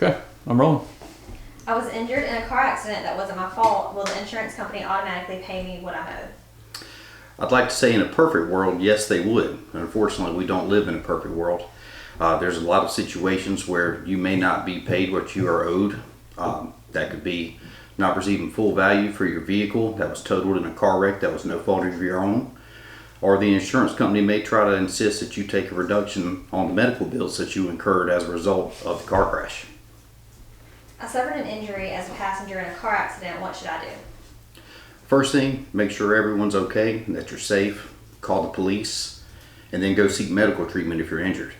Okay, I'm rolling. I was injured in a car accident that wasn't my fault. Will the insurance company automatically pay me what I'm owed? I'd like to say in a perfect world, yes, they would. Unfortunately, we don't live in a perfect world. There's a lot of situations where you may not be paid what you are owed. That could be not receiving full value for your vehicle that was totaled in a car wreck that was no fault of your own. Or the insurance company may try to insist that you take a reduction on the medical bills that you incurred as a result of the car crash. I suffered an injury as a passenger in a car accident. What should I do? First thing, make sure everyone's okay, that you're safe, call the police, and then go seek medical treatment if you're injured.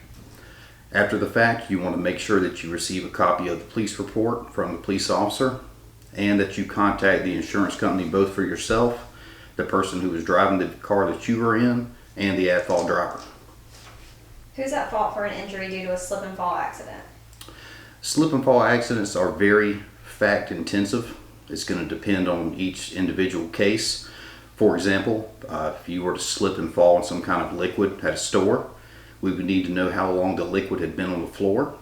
After the fact, you want to make sure that you receive a copy of the police report from the police officer and that you contact the insurance company both for yourself, the person who was driving the car that you were in, and the at-fault driver. Who's at fault for an injury due to a slip and fall accident? Slip and fall accidents are very fact intensive. It's going to depend on each individual case. For example, if you were to slip and fall in some kind of liquid at a store, we would need to know how long the liquid had been on the floor.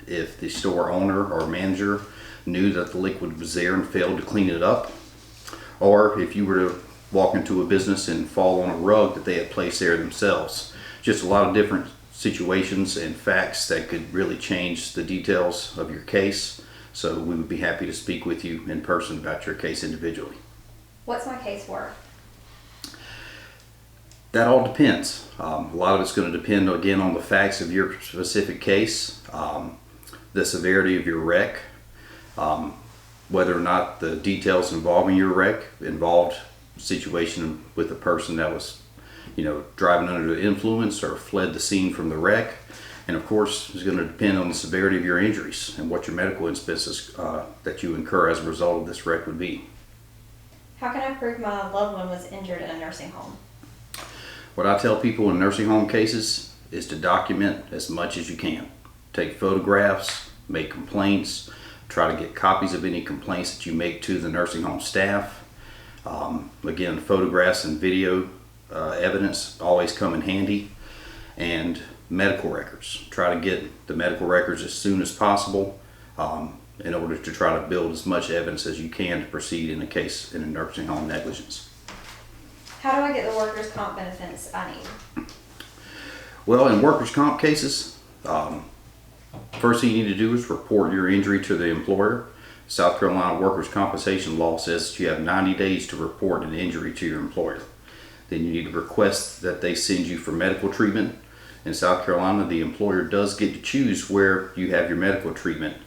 If the store owner or manager knew that the liquid was there and failed to clean it up, or if you were to walk into a business and fall on a rug that they had placed there themselves. Just a lot of different situations and facts that could really change the details of your case. So we would be happy to speak with you in person about your case individually. What's my case worth? That all depends. A lot of it's going to depend again on the facts of your specific case, the severity of your wreck, whether or not the details involving your wreck involved a situation with a person that was, driving under the influence or fled the scene from the wreck. And of course, it's going to depend on the severity of your injuries and what your medical expenses that you incur as a result of this wreck would be. How can I prove my loved one was injured in a nursing home? What I tell people in nursing home cases is to document as much as you can. Take photographs, make complaints, try to get copies of any complaints that you make to the nursing home staff. Again, photographs and video evidence always come in handy. And medical records. Try to get the medical records as soon as possible in order to try to build as much evidence as you can to proceed in a case in a nursing home negligence. How do I get the workers' comp benefits I need? Well, in workers' comp cases, first thing you need to do is report your injury to the employer. South Carolina workers' compensation law says that you have 90 days to report an injury to your employer. Then you need to request that they send you for medical treatment. In South Carolina, the employer does get to choose where you have your medical treatment.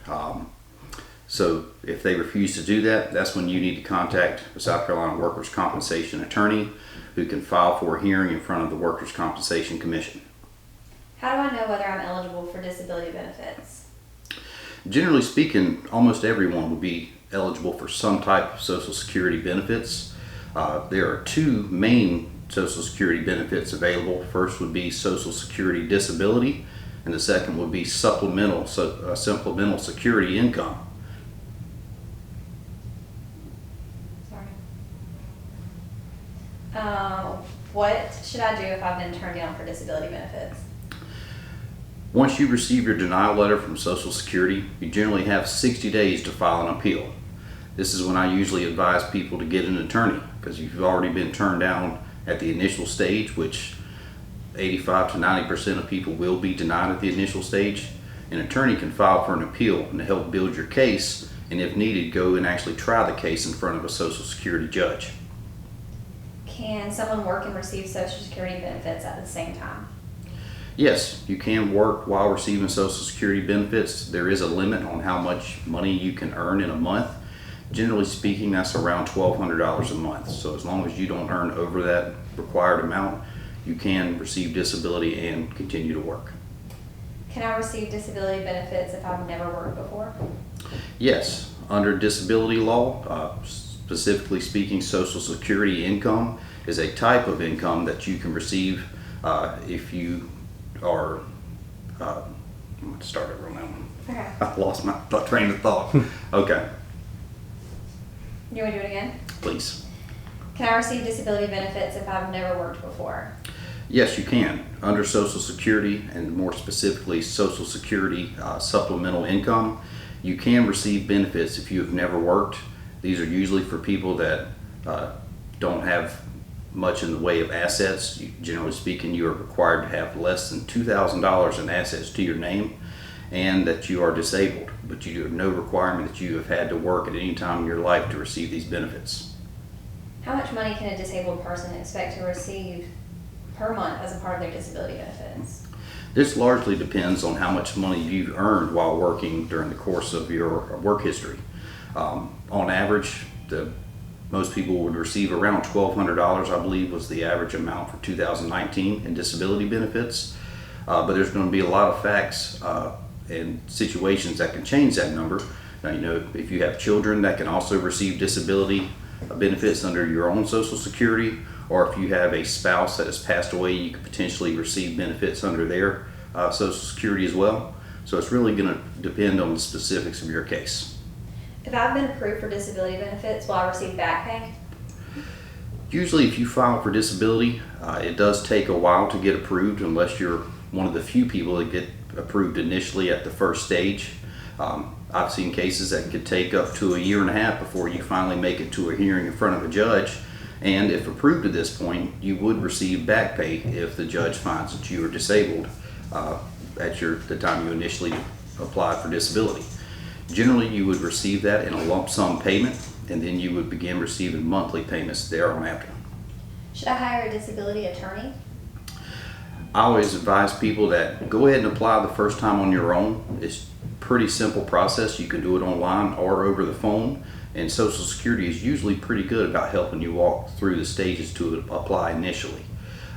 So if they refuse to do that, that's when you need to contact the South Carolina Workers' Compensation attorney who can file for a hearing in front of the Workers' Compensation Commission. How do I know whether I'm eligible for disability benefits? Generally speaking, almost everyone would be eligible for some type of Social Security benefits. There are two main Social Security benefits available. First would be Social Security disability, and the second would be supplemental security income. What should I do if I've been turned down for disability benefits? Once you receive your denial letter from Social Security, you generally have 60 days to file an appeal. This is when I usually advise people to get an attorney, because you've already been turned down at the initial stage, which 85 to 90% of people will be denied at the initial stage. An attorney can file for an appeal and to help build your case, and if needed, go and actually try the case in front of a Social Security judge. Can someone work and receive Social Security benefits at the same time? Yes, you can work while receiving Social Security benefits. There is a limit on how much money you can earn in a month. Generally speaking, that's around $1,200 a month. So as long as you don't earn over that required amount, you can receive disability and continue to work. Can I receive disability benefits if I've never worked before? Yes, under disability law, specifically speaking, Social Security income is a type of income that you can receive if you are, I'm going to start over on that one. Okay. I lost my train of thought. Okay, You want to do it again? please. Can I receive disability benefits if I've never worked before? Yes, you can. Under Social Security, and more specifically Social Security supplemental income, You can receive benefits if you have never worked. These are usually for people that don't have much in the way of assets. Generally speaking, you are required to have less than $2,000 in assets to your name, and that you are disabled, but you have no requirement that you have had to work at any time in your life to receive these benefits. How much money can a disabled person expect to receive per month as a part of their disability benefits? This largely depends on how much money you've earned while working during the course of your work history. On average, most people would receive around $1,200, I believe was the average amount for 2019 in disability benefits. But there's going to be a lot of facts and situations that can change that number. Now, if you have children that can also receive disability benefits under your own Social Security, or if you have a spouse that has passed away, you could potentially receive benefits under their Social Security as well. So it's really going to depend on the specifics of your case. If I've been approved for disability benefits, will I receive back pay? Usually if you file for disability, it does take a while to get approved unless you're one of the few people that get approved initially at the first stage. I've seen cases that could take up to a year and a half before you finally make it to a hearing in front of a judge. And if approved at this point, you would receive back pay if the judge finds that you are disabled at the time you initially applied for disability. Generally, you would receive that in a lump sum payment, and then you would begin receiving monthly payments thereafter. Should I hire a disability attorney? I always advise people that go ahead and apply the first time on your own. It's a pretty simple process. You can do it online or over the phone, and Social Security is usually pretty good about helping you walk through the stages to apply initially.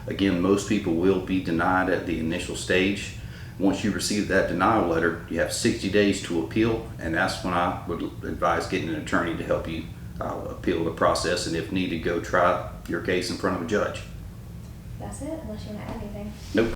Again, most people will be denied at the initial stage. Once you receive that denial letter, you have 60 days to appeal, and that's when I would advise getting an attorney to help you appeal the process, and if needed, go try your case in front of a judge. That's it, unless you want to add anything. Nope.